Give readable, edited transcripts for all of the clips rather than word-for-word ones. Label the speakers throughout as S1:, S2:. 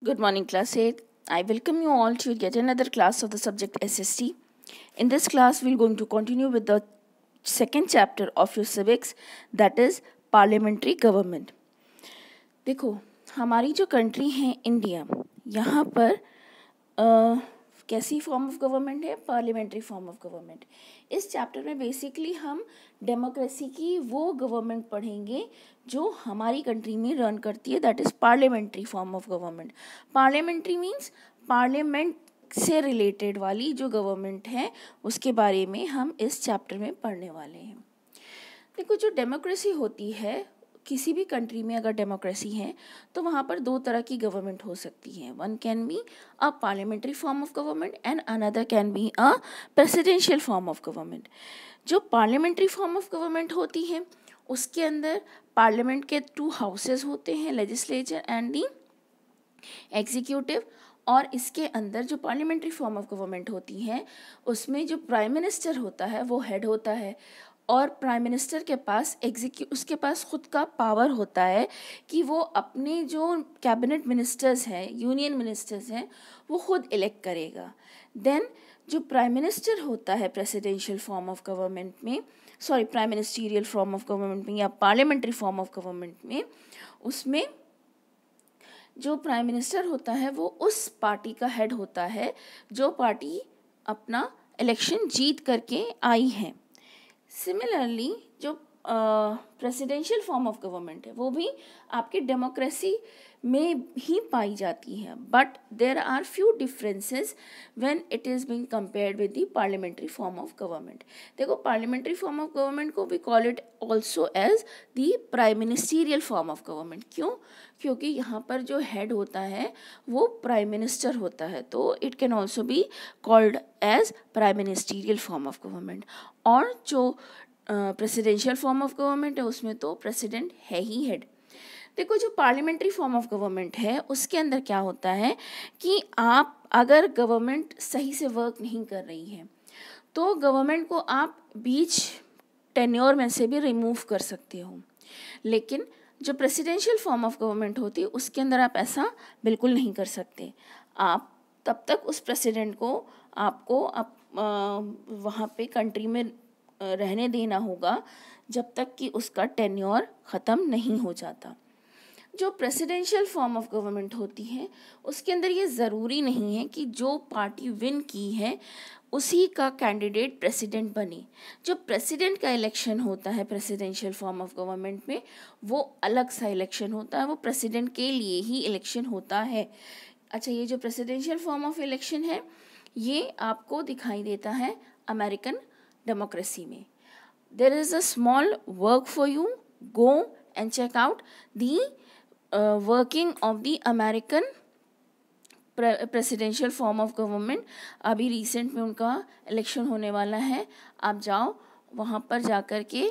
S1: Good morning, class 8. I welcome you all to yet another class of the subject SST. In this class, we're going to continue with the second chapter of your civics, that is parliamentary government. देखो, हमारी जो country है India, यहाँ पर कैसी form of government है? Parliamentary form of government. इस chapter में बेसिकली हम डेमोक्रेसी की वो गवर्नमेंट पढ़ेंगे जो हमारी कंट्री में रन करती है, that is parliamentary form of government. Parliamentary means parliament से रिलेटेड वाली जो गवर्नमेंट है उसके बारे में हम इस चैप्टर में पढ़ने वाले हैं. देखो, जो डेमोक्रेसी होती है, किसी भी कंट्री में अगर डेमोक्रेसी है तो वहाँ पर दो तरह की गवर्नमेंट हो सकती है. One can be a parliamentary form of government and another can be a presidential form of government. जो पार्लियामेंट्री फॉर्म ऑफ गवर्नमेंट होती है उसके अंदर पार्लियामेंट के 2 हाउसेस होते हैं, लेजिस्लेचर एंड दी एग्जीक्यूटिव. और इसके अंदर जो पार्लियामेंट्री फॉर्म ऑफ गवर्नमेंट होती है उसमें जो प्राइम मिनिस्टर होता है वो हेड होता है, और प्राइम मिनिस्टर के पास उसके पास खुद का पावर होता है कि वो अपने जो कैबिनेट मिनिस्टर्स हैं, यूनियन मिनिस्टर्स हैं, वो खुद इलेक्ट करेगा. देन जो प्राइम मिनिस्टर होता है प्रेसिडेंशियल फॉर्म ऑफ गवर्नमेंट में, prime ministerial form of government में या पार्लियामेंट्री फॉर्म ऑफ गवर्नमेंट में, उसमें जो प्राइम मिनिस्टर होता है वो उस पार्टी का हेड होता है जो पार्टी अपना इलेक्शन जीत करके आई है. सिमिलरली जो प्रेसिडेंशियल फॉर्म ऑफ गवर्नमेंट है वो भी आपकी डेमोक्रेसी में ही पाई जाती है, but there are few differences when it is being compared with the parliamentary form of government. देखो, पार्लियामेंट्री फॉर्म ऑफ गवर्नमेंट को we call it also as the prime ministerial form of government. क्यों? क्योंकि यहाँ पर जो head होता है वो प्राइम मिनिस्टर होता है, तो it can also be called as prime ministerial form of government. और जो प्रेसिडेंशियल फॉर्म ऑफ गवर्नमेंट है उसमें तो प्रेसिडेंट है ही हेड. देखो, जो पार्लियामेंट्री फॉर्म ऑफ गवर्नमेंट है उसके अंदर क्या होता है कि आप अगर गवर्नमेंट सही से वर्क नहीं कर रही है तो गवर्नमेंट को आप बीच टेन्योर में से भी रिमूव कर सकते हो. लेकिन जो प्रेसिडेंशियल फॉर्म ऑफ गवर्नमेंट होती है उसके अंदर आप ऐसा बिल्कुल नहीं कर सकते. आप तब तक उस प्रेसिडेंट को आपको वहाँ पे कंट्री में रहने देना होगा जब तक कि उसका टेन्योर ख़त्म नहीं हो जाता. जो प्रेसिडेंशियल फॉर्म ऑफ गवर्नमेंट होती है उसके अंदर ये ज़रूरी नहीं है कि जो पार्टी विन की है उसी का कैंडिडेट प्रेसिडेंट बने. जो प्रेसिडेंट का इलेक्शन होता है प्रेसिडेंशियल फॉर्म ऑफ गवर्नमेंट में वो अलग सा इलेक्शन होता है, वो प्रेसिडेंट के लिए ही इलेक्शन होता है. अच्छा, ये जो प्रेसिडेंशियल फॉर्म ऑफ इलेक्शन है ये आपको दिखाई देता है अमेरिकन डेमोक्रेसी में. There is a small work for you, go and check out the working of the American presidential form of government. अभी रिसेंट में उनका इलेक्शन होने वाला है. आप जाओ वहाँ पर जा कर के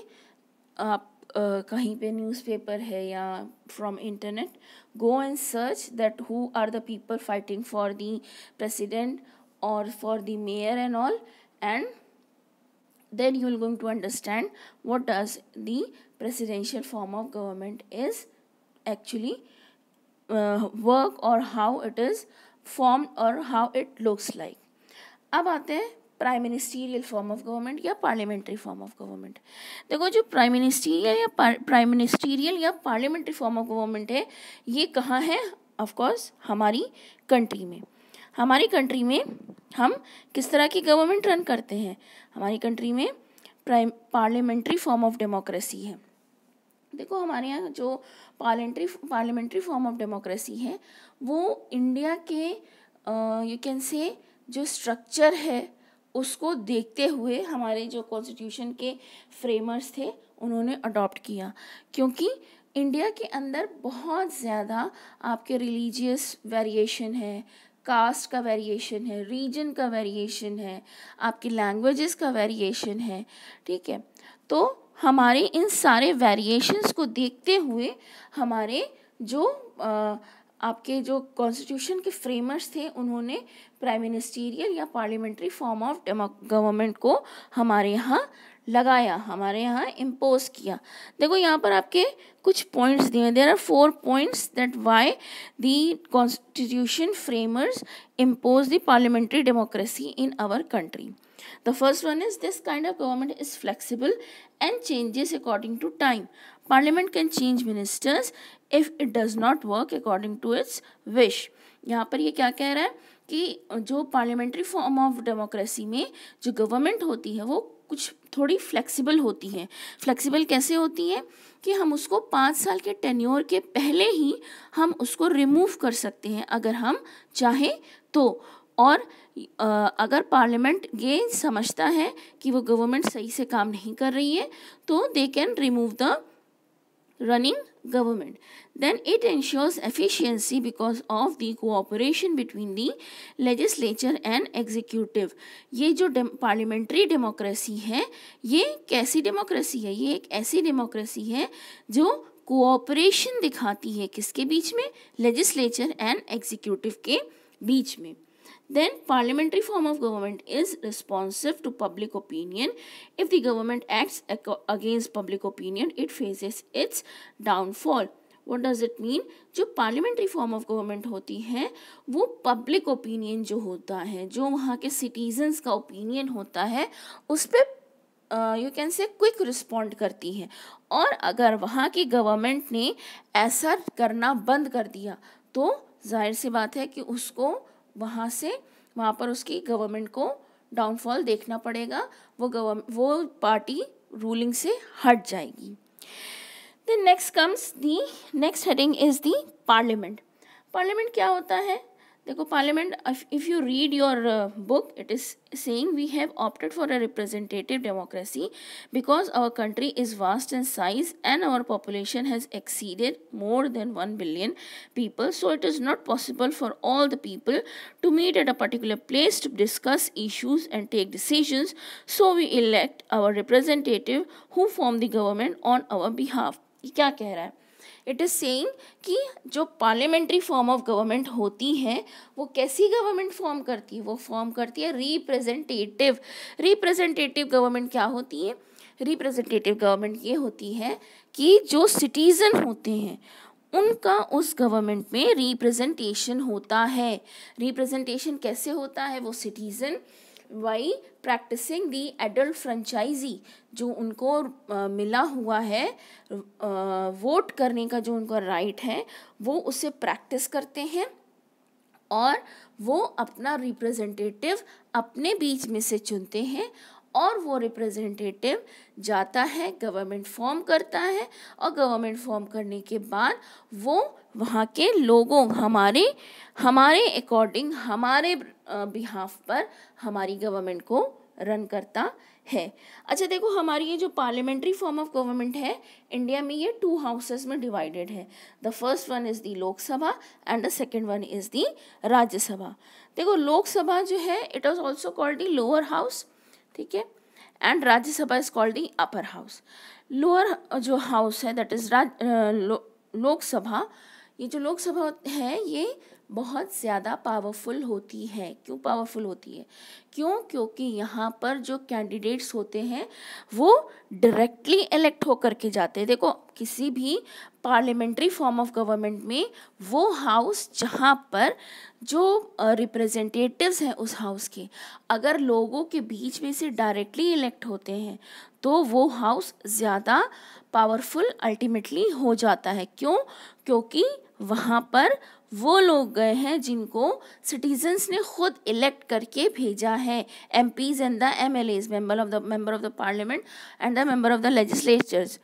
S1: आप कहीं पे न्यूज़पेपर है या from internet go and search that who are the people fighting for the president और for the mayor and all, and then you will going to understand what does the presidential form of government is actually work or how it is formed or how it looks like. अब आते हैं prime ministerial form of government या parliamentary form of government. देखो, जो prime ministerial या parliamentary form of government है ये कहाँ है? ऑफ कोर्स हमारी कंट्री में. हमारी कंट्री में हम किस तरह की गवर्नमेंट रन करते हैं? हमारी कंट्री में पार्लियामेंट्री फॉर्म ऑफ डेमोक्रेसी है. देखो, हमारे यहाँ जो पार्लियामेंट्री फॉर्म ऑफ डेमोक्रेसी है वो इंडिया के यू कैन से जो स्ट्रक्चर है उसको देखते हुए हमारे जो कॉन्स्टिट्यूशन के फ्रेमर्स थे उन्होंने अडॉप्ट किया. क्योंकि इंडिया के अंदर बहुत ज़्यादा आपके रिलीजियस वेरिएशन है, कास्ट का वेरिएशन है, रीजन का वेरिएशन है, आपकी लैंग्वेजेस का वेरिएशन है. ठीक है, तो हमारे इन सारे वेरिएशंस को देखते हुए हमारे जो आपके जो कॉन्स्टिट्यूशन के फ्रेमर्स थे उन्होंने प्राइम मिनिस्टीरियल या पार्लियामेंट्री फॉर्म ऑफ गवर्नमेंट को हमारे यहाँ लगाया, हमारे यहाँ इम्पोज किया। देखो यहाँ पर आपके कुछ पॉइंट्स दिए हैं। There are 4 points that why the constitution framers impose the parliamentary democracy in our country. The first one is this kind of government is flexible and changes according to time. Parliament can change ministers if it does not work according to its wish. यहाँ पर ये क्या कह रहा है कि जो parliamentary form of democracy में जो गवर्नमेंट होती है वो कुछ थोड़ी फ्लेक्सिबल होती है। फ्लेक्सिबल कैसे होती है कि हम उसको 5 साल के टेन्योर के पहले ही हम उसको रिमूव कर सकते हैं अगर हम चाहें तो। और अगर पार्लियामेंट ये समझता है कि वो गवर्नमेंट सही से काम नहीं कर रही है तो they can remove the running government. Then it ensures efficiency because of the cooperation between the legislature and executive. ये जो पार्लियामेंट्री डेमोक्रेसी है ये कैसी डेमोक्रेसी है? ये एक ऐसी डेमोक्रेसी है जो कोऑपरेशन दिखाती है किसके बीच में? लेजिस्लेचर एंड एग्जीक्यूटिव के बीच में. Then parliamentary form of government is responsive to public opinion. If the government acts against public opinion, it faces its downfall. What does it mean? जो parliamentary form of government होती है वो public opinion जो होता है, जो वहाँ के citizens का opinion होता है उस पर यू कैन से क्विक रिस्पॉन्ड करती है. और अगर वहाँ की गवर्नमेंट ने ऐसा करना बंद कर दिया तो जाहिर सी बात है कि उसको वहाँ पर उसकी गवर्नमेंट को डाउनफॉल देखना पड़ेगा. वो पार्टी रूलिंग से हट जाएगी. Then next heading is the parliament. Parliament क्या होता है? देखो parliament, if you read your book, it is saying we have opted for a representative democracy because our country is vast in size and our population has exceeded more than 1 billion people, so it is not possible for all the people to meet at a particular place to discuss issues and take decisions, so we elect our representative who form the government on our behalf. ये क्या कह रहा है? It is saying कि जो parliamentary form of government होती है वो कैसी गवर्नमेंट फॉर्म करती है? वो फॉर्म करती है रिप्रेजेंटेटिव. रिप्रेजेंटेटिव गवर्नमेंट क्या होती है? रिप्रेजेंटेटिव गवर्नमेंट ये होती है कि जो सिटीज़न होते हैं उनका उस गवर्नमेंट में रिप्रेजेंटेशन होता है. रिप्रेजेंटेशन कैसे होता है? वो सिटीज़न वाई प्रैक्टिसिंग दी एडल्ट फ्रेंचाइजी, जो उनको मिला हुआ है वोट करने का जो उनका राइट है वो उसे प्रैक्टिस करते हैं और वो अपना रिप्रेजेंटेटिव अपने बीच में से चुनते हैं और वो रिप्रेजेंटेटिव जाता है, गवर्नमेंट फॉर्म करता है और गवर्नमेंट फॉर्म करने के बाद वो वहाँ के लोगों हमारे अकॉर्डिंग हमारे बिहाफ पर हमारी गवर्नमेंट को रन करता है. अच्छा देखो, हमारी ये जो पार्लियामेंट्री फॉर्म ऑफ गवर्नमेंट है इंडिया में ये 2 हाउसेस में डिवाइडेड है. The first one is the Lok Sabha and the second one is the Rajya Sabha. देखो लोकसभा जो है it was also called the lower house, ठीक है, and Rajya Sabha is called the upper house. Lower जो हाउस है दैट इज लोकसभा. ये जो लोकसभा है ये बहुत ज़्यादा पावरफुल होती है. क्यों पावरफुल होती है? क्योंकि यहाँ पर जो कैंडिडेट्स होते हैं वो डायरेक्टली इलेक्ट होकर के जाते हैं. देखो किसी भी पार्लियामेंट्री फॉर्म ऑफ गवर्नमेंट में वो हाउस जहाँ पर जो रिप्रेजेंटेटिव्स हैं उस हाउस के अगर लोगों के बीच में से डायरेक्टली इलेक्ट होते हैं तो वो हाउस ज़्यादा पावरफुल अल्टीमेटली हो जाता है. क्योंकि वहाँ पर वो लोग गए हैं जिनको सिटीजन्स ने खुद इलेक्ट करके भेजा है. MPs and the MLAs, member of the parliament and the member of the legislatures.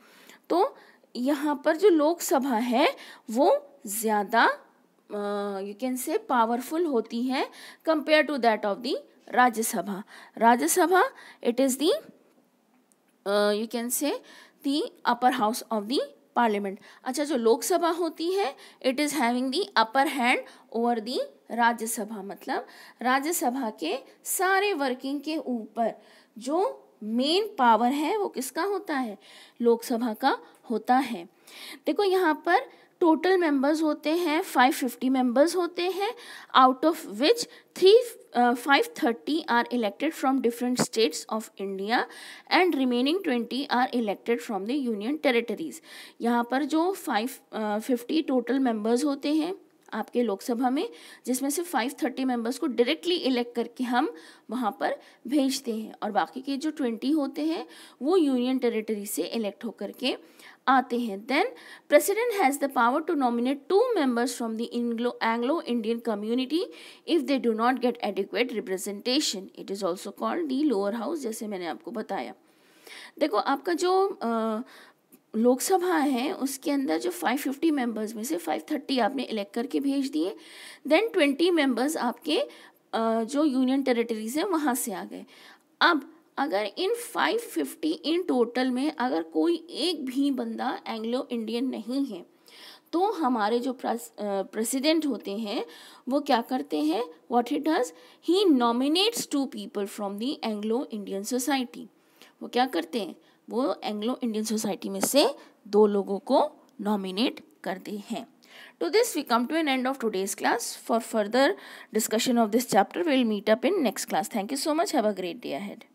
S1: तो यहाँ पर जो लोकसभा है वो ज़्यादा यू कैन से पावरफुल होती है compare to that of the Rajya Sabha. Rajya Sabha it is the you can say the upper house of the parliament. अच्छा जो लोकसभा होती है it is having the upper hand over the Rajya Sabha. मतलब राज्यसभा के सारे वर्किंग के ऊपर जो मेन पावर है वो किसका होता है? लोकसभा का होता है. देखो यहाँ पर टोटल मेंबर्स होते हैं 550 मेंबर्स होते हैं, out of which 530 are elected from different states of India and remaining 20 are elected from the union territories. यहाँ पर जो 550 टोटल मेंबर्स होते हैं आपके लोकसभा में, जिसमें से 530 मेंबर्स को डायरेक्टली इलेक्ट करके हम वहाँ पर भेजते हैं, और बाकी के जो 20 होते हैं वो यूनियन टेरिटरी से इलेक्ट होकर के आते हैं। Then president has the power to nominate 2 members from the Anglo Indian community if they do not get adequate representation. It is also called the lower house, जैसे मैंने आपको बताया। देखो आपका जो लोकसभा है उसके अंदर जो 550 मेंबर्स में से 530 आपने इलेक्ट करके भेज दिए, देन 20 मेंबर्स आपके जो यूनियन टेरिटरीज हैं वहाँ से आ गए। अब अगर इन 550 इन टोटल में अगर कोई एक भी बंदा एंग्लो इंडियन नहीं है, तो हमारे जो प्रेसिडेंट होते हैं वो क्या करते हैं, what he does, he nominates 2 people from the Anglo Indian society. वो क्या करते हैं, वो एंग्लो इंडियन सोसाइटी में से 2 लोगों को नॉमिनेट करते हैं। To this we come to an end of today's class. For further discussion of this chapter, we will meet up in next class. Thank you so much. Have a great day ahead.